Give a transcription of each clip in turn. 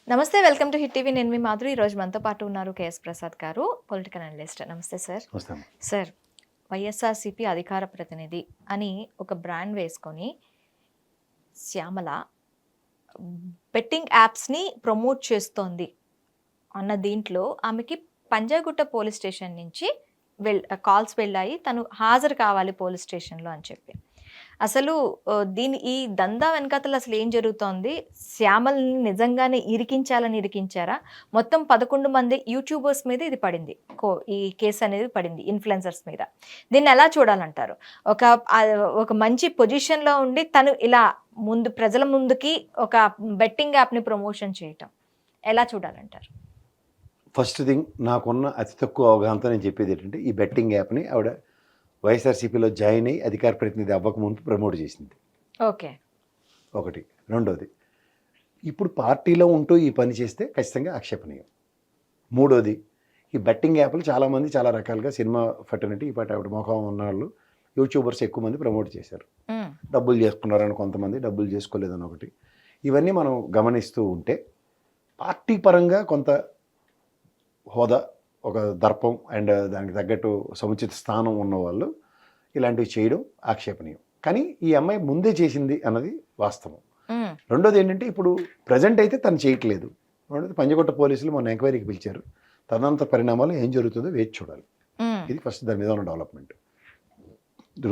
నమస్తే, welcome to hit TV. నేను మీ మాధురి. ఈరోజు మనతో పాటు ఉన్నారు కేఎస్ ప్రసాద్ గారు, పొలిటికల్ అనలిస్ట్. నమస్తే సార్. సార్, వైఎస్ఆర్సీపీ అధికార ప్రతినిధి అని ఒక బ్రాండ్ వేసుకొని శ్యామల బెట్టింగ్ యాప్స్ని ప్రమోట్ చేస్తోంది అన్న దీంట్లో ఆమెకి పంజాగుట్ట పోలీస్ స్టేషన్ నుంచి కాల్స్ వెళ్ళాయి, తను హాజరు కావాలి పోలీస్ స్టేషన్లో అని చెప్పి. అసలు ఈ దందా వెనకాతలు అసలు ఏం జరుగుతోంది? శ్యామల్ని నిజంగానే ఇరికించారా? మొత్తం 11 మంది యూట్యూబర్స్ మీద ఇది పడింది, ఈ కేసు అనేది పడింది, ఇన్ఫ్లుయెన్సర్స్ మీద. దీన్ని ఎలా చూడాలంటారు? ఒక మంచి పొజిషన్లో ఉండి తను ఇలా ప్రజల ముందుకి ఒక బెట్టింగ్ యాప్ని ప్రమోషన్ చేయటం ఎలా చూడాలంటారు? ఫస్ట్ థింగ్, నాకున్న అతి తక్కువ అవగాహనతో నేను చెప్పేది ఏంటంటే, ఈ బెట్టింగ్ యాప్ని ఆవిడ వైఎస్ఆర్సీపీలో జాయిన్ అయ్యి అధికార ప్రతినిధి అవ్వకముందు ప్రమోట్ చేసింది. ఓకే, ఒకటి. రెండోది, ఇప్పుడు పార్టీలో ఉంటూ ఈ పని చేస్తే ఖచ్చితంగా ఆక్షేపణీయం. మూడోది, ఈ బెట్టింగ్ యాప్లు చాలామంది చాలా రకాలుగా సినిమా ఫెటర్నిటీ ఇప్పటి ఆవిడ మొఖం ఉన్న వాళ్ళు యూట్యూబర్స్ ఎక్కువ మంది ప్రమోట్ చేశారు. డబ్బులు చేసుకున్నారని కొంతమంది, డబ్బులు చేసుకోలేదని ఒకటి. ఇవన్నీ మనం గమనిస్తూ ఉంటే పార్టీ పరంగా కొంత హోదా, ఒక దర్పం అండ్ దానికి తగ్గట్టు సముచిత స్థానం ఉన్నవాళ్ళు ఇలాంటివి చేయడం ఆక్షేపణీయం. కానీ ఈ అమ్మాయి ముందే చేసింది అన్నది వాస్తవం. రెండోది ఏంటంటే, ఇప్పుడు ప్రజెంట్ అయితే తను చేయట్లేదు. రెండోది, పంజగుట్ట పోలీసులు మొన్న ఎంక్వైరీకి పిలిచారు. తదనంతర పరిణామాలు ఏం జరుగుతుందో వేచి చూడాలి. ఇది ఫస్ట్ దాని మీద ఉన్న డెవలప్మెంట్.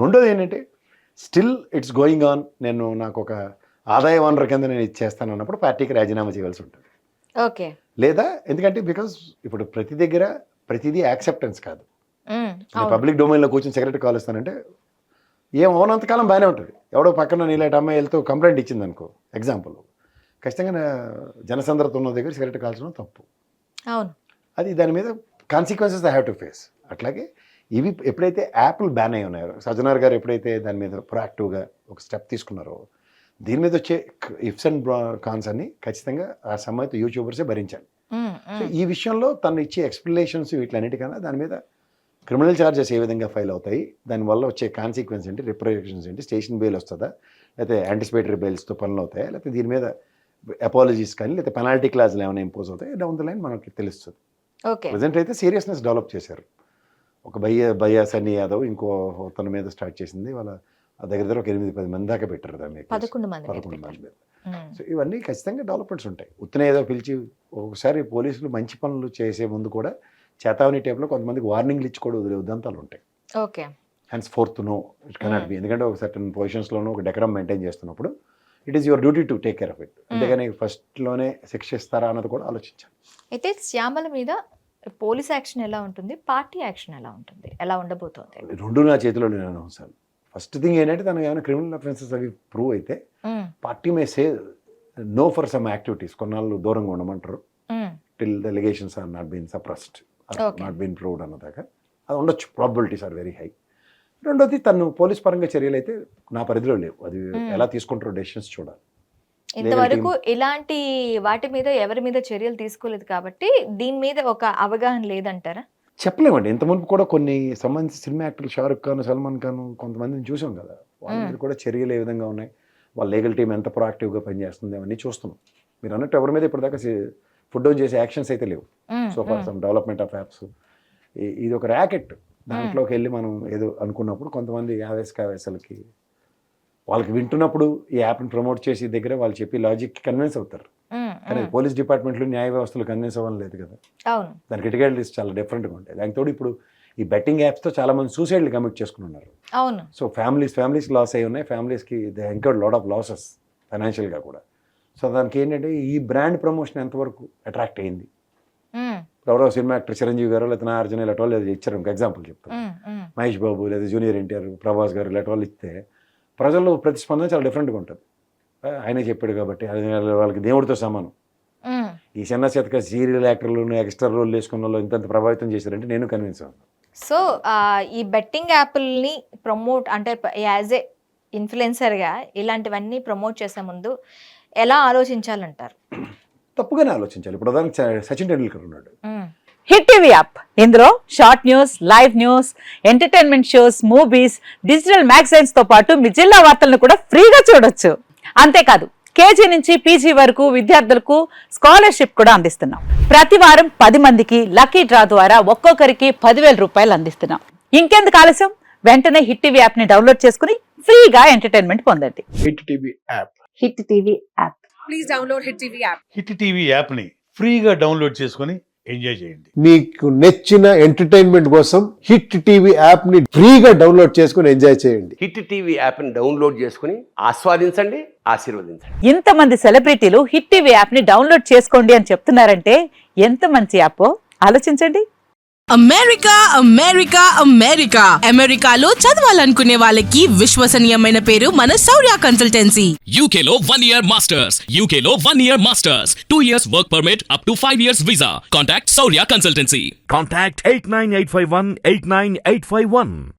రెండోది ఏంటంటే, స్టిల్ ఇట్స్ గోయింగ్ ఆన్. నాకు ఒక ఆదాయ వనరు కింద నేను ఇచ్చేస్తాను అన్నప్పుడు పార్టీకి రాజీనామా చేయవలసి ఉంటుంది. ఓకే, లేదా ఎందుకంటే బికాజ్ ఇప్పుడు ప్రతి దగ్గర ప్రతిదీ యాక్సెప్టెన్స్ కాదు. పబ్లిక్ డొమైన్లో కూర్చొని సెక్రటరీ కాల్ ఇస్తానంటే ఏం అవునంతకాలం బాగానే ఉంటుంది. ఎవడో పక్కన నీలాంటి అమ్మాయి వెళ్తూ కంప్లైంట్ ఇచ్చింది అనుకో, ఎగ్జాంపుల్, ఖచ్చితంగా జనసంద్రత ఉన్న దగ్గర సెక్రటరీ కాల్చడం తప్పు. అవును, అది దాని మీద consequences I have to face. అట్లాగే ఇవి ఎప్పుడైతే యాప్లు బ్యాన్ అయి ఉన్నాయో, సజ్జనార్ గారు ఎప్పుడైతే దాని మీద ప్రొయాక్టివ్గా ఒక స్టెప్ తీసుకున్నారో, దీని మీద వచ్చే ఇఫ్స్ అండ్ కాన్స్ అన్ని ఖచ్చితంగా ఆ సమయంలో యూట్యూబర్సే భరించాలి. సో ఈ విషయంలో తను ఇచ్చే ఎక్స్ప్లెనేషన్స్ వీటిలన్నిటికన్నా దాని మీద క్రిమినల్ ఛార్జెస్ ఏ విధంగా ఫైల్ అవుతాయి, దానివల్ల వచ్చే కాన్సిక్వెన్స్ ఏంటి, రిప్రజెక్షన్స్ ఏంటి, స్టేషన్ బెయిల్ వస్తుందా, లేకపోతే యాంటిసిపేటరీ బెయిల్స్తో పనులు అవుతాయా, లేకపోతే దీని మీద అపాలజీస్ కానీ లేకపోతే పెనాల్టీ క్లాజులు ఏమైనా ఇంపోజ్ అవుతాయి, డౌన్ ద లైన్ మనకి తెలుస్తుంది. ప్రజెంట్ అయితే సీరియస్నెస్ డెవలప్ చేశారు. ఒక భయ్యా సన్నీ యాదవ్ ఇంకో తన మీద స్టార్ట్ చేసింది. వాళ్ళ దగ్గర ఒక 8-10 మంది దాకా పెట్టారు దాన్ని, 11 మంది మీద. సో ఇవన్నీ ఖచ్చితంగా డెవలప్మెంట్స్ ఉంటాయి. ఉత్తనే ఏదో పిలిచి ఒకసారి పోలీసులు మంచి పనులు చేసే ముందు కూడా చేతావని టైప్లో కొంతమందికి వార్నింగ్లు ఇచ్చి కూడా వదిలే ఉదంతాలు ఉంటాయి. Okay, henceforth no it cannot be. ఎందుకంటే ఒక సర్టన్ పొజిషన్స్లోనూ ఒక డెకరం మెయింటైన్ చేస్తున్నప్పుడు it is your duty to take care of it. అంతేగాని ఫస్ట్లోనే శిక్షిస్తారా అన్నది కూడా ఆలోచించాలి. అయితే శ్యామల మీద పోలీస్ యాక్షన్ ఎలా ఉంటుంది, పార్టీ యాక్షన్ ఎలా ఉంటుంది, ఎలా ఉండబోతోంది? రెండు నా చేతిలో లేని అంశాలు. ఫస్ట్ థింగ్ ఏంటంటే, తనకు ఏమైనా క్రిమినల్ అఫెన్సెస్ అవి ప్రూవ్ అయితే party may say no for some activities, కొన్నాళ్ళు దూరంగా ఉండమంటారు till the allegations are not been suppressed, not been proved అన్నదాకా అది ఉండొచ్చు. Probabilities are very high. రెండోది, తను పోలీస్ పరంగా చర్యలు అయితే నా పరిధిలో లేవు. అది ఎలా తీసుకుంటారో డెసిషన్స్ చూడాలి. ఇంతవరకు ఇలాంటి వాటి మీద ఎవరి మీద చర్యలు తీసుకోలేదు కాబట్టి దీని మీద ఒక అవగాహన లేదంటారా? చెప్పలేమండి. ఇంతమంది కూడా కొన్ని సంబంధించి సినిమా యాక్టర్లు షారుఖ్ ఖాన్, సల్మాన్ ఖాన్ కొంతమందిని చూసాం కదా, వాళ్ళ మీద కూడా చర్యలు ఏ విధంగా ఉన్నాయి, వాళ్ళ లీగల్ టీం ఎంత ప్రొయాక్టివ్గా పనిచేస్తుంది అవన్నీ చూస్తున్నాం. మీరు అన్నట్టు ఎవరి మీద ఇప్పటిదాకా ఫుడ్ డౌన్ చేసే యాక్షన్స్ అయితే లేవు. So for some development of apps, ఇది ఒక ర్యాకెట్. దాంట్లోకి వెళ్ళి మనం ఏదో అనుకున్నప్పుడు కొంతమంది ఆవేశలకి వాళ్ళకి వింటున్నప్పుడు ఈ యాప్ని ప్రమోట్ చేసి దగ్గర వాళ్ళు చెప్పి లాజిక్కి కన్విన్స్ అవుతారు. కానీ పోలీస్ డిపార్ట్మెంట్లు, న్యాయ వ్యవస్థలు కన్విన్స్ అవ్వడం లేదు కదా. దానికి ఎటికేట్ లిస్ట్ చాలా డిఫరెంట్గా ఉంటాయి. దానికి తోడు ఇప్పుడు ఈ బెట్టింగ్ యాప్స్తో చాలా మంది సూసైడ్లు కమిట్ చేసుకుని ఉన్నారు. సో ఫ్యామిలీస్ లాస్ అయి ఉన్నాయి. ఫ్యామిలీస్కి దే ఎంకర్డ్ లాట్ ఆఫ్ లాసెస్ ఫైనాన్షియల్గా కూడా. సో దానికి ఏంటంటే, ఈ బ్రాండ్ ప్రమోషన్ ఎంతవరకు అట్రాక్ట్ అయ్యింది. ఎవరో సినిమా యాక్టర్ చిరంజీవి గారు లేదా నాగార్జున ఇలాంటి వాళ్ళు ఇచ్చారు, ఎగ్జాంపుల్ చెప్తాను, మహేష్ బాబు లేదా జూనియర్ ఎన్టీఆర్, ప్రభాస్ గారు ఇలాంటి వాళ్ళు ఇస్తే ప్రజల్లో ప్రతిస్పందన చాలా డిఫరెంట్గా ఉంటుంది. ఆయనే చెప్పాడు కాబట్టి అది వాళ్ళకి దేవుడితో సమానం. ఈ చిన్న చేతక సీరియల్ యాక్టర్లు, ఎక్స్ట్రా రోల్ వేసుకున్న వాళ్ళు ఇంత ప్రభావితం చేశారంటే నేను కన్విన్స్ అవ్వను. సో ఈ బెట్టింగ్ యాప్ని ప్రమోట్ అంటే యాజ్ ఏ ఇన్ఫ్లుయెన్సర్గా ఇలాంటివన్నీ ప్రమోట్ చేసే ముందు ఎలా ఆలోచించాలంటారు? తప్పుగానే ఆలోచించాలి. ఇప్పుడు ఉదాహరణకి సచిన్ టెండూల్కర్ ఉన్నాడు. హిట్ టీవీ యాప్, ఇందులో short news, live news, entertainment shows, movies, digital magazines తో పాటు మీ జిల్లా వార్తలను కూడా ఫ్రీగా చూడొచ్చు. అంతేకాదు కేజీ నుంచి పీజీ వరకు విద్యార్థులకు స్కాలర్షిప్ కూడా అందిస్తున్నాం. ప్రతి వారం 10 మందికి లక్కీ డ్రా ద్వారా ఒక్కొక్కరికి 10,000 రూపాయలు అందిస్తున్నాం. ఇంకెందుకు ఆలస్యం, వెంటనే హిట్ టీవీ యాప్ ని డౌన్లోడ్ చేసుకుని ఫ్రీగా ఎంటర్టైన్మెంట్ పొందండి. Hit TV app. Hit TV app. Please download hit TV app. Hit TV యాప్ని ఫ్రీగా డౌన్లోడ్ చేసుకొని ఎంజాయ్ చేయండి. మీకు నచ్చిన ఎంటర్టైన్మెంట్ కోసం హిట్ టీవీ యాప్ ని ఫ్రీగా డౌన్లోడ్ చేసుకుని ఎంజాయ్ చేయండి. హిట్ టీవీ యాప్ని డౌన్లోడ్ చేసుకుని ఆస్వాదించండి, ఆశీర్వదించండి. ఇంతమంది సెలబ్రిటీలు హిట్ టీవీ యాప్ ని డౌన్లోడ్ చేసుకోండి అని చెప్తున్నారంటే ఎంత మంచి యాప్ ఆలోచించండి. అమెరికా అమెరికా అమెరికా అమెరికాలో చదవాలనుకునే వాళ్ళకి విశ్వసనీయమైన పేరు మన శౌర్య consultancy. UK Law 1 Year Masters. UK Law 1 Year Masters. 2 years work permit up to 5 years visa. Contact Saurya Consultancy. Contact 89851 89851.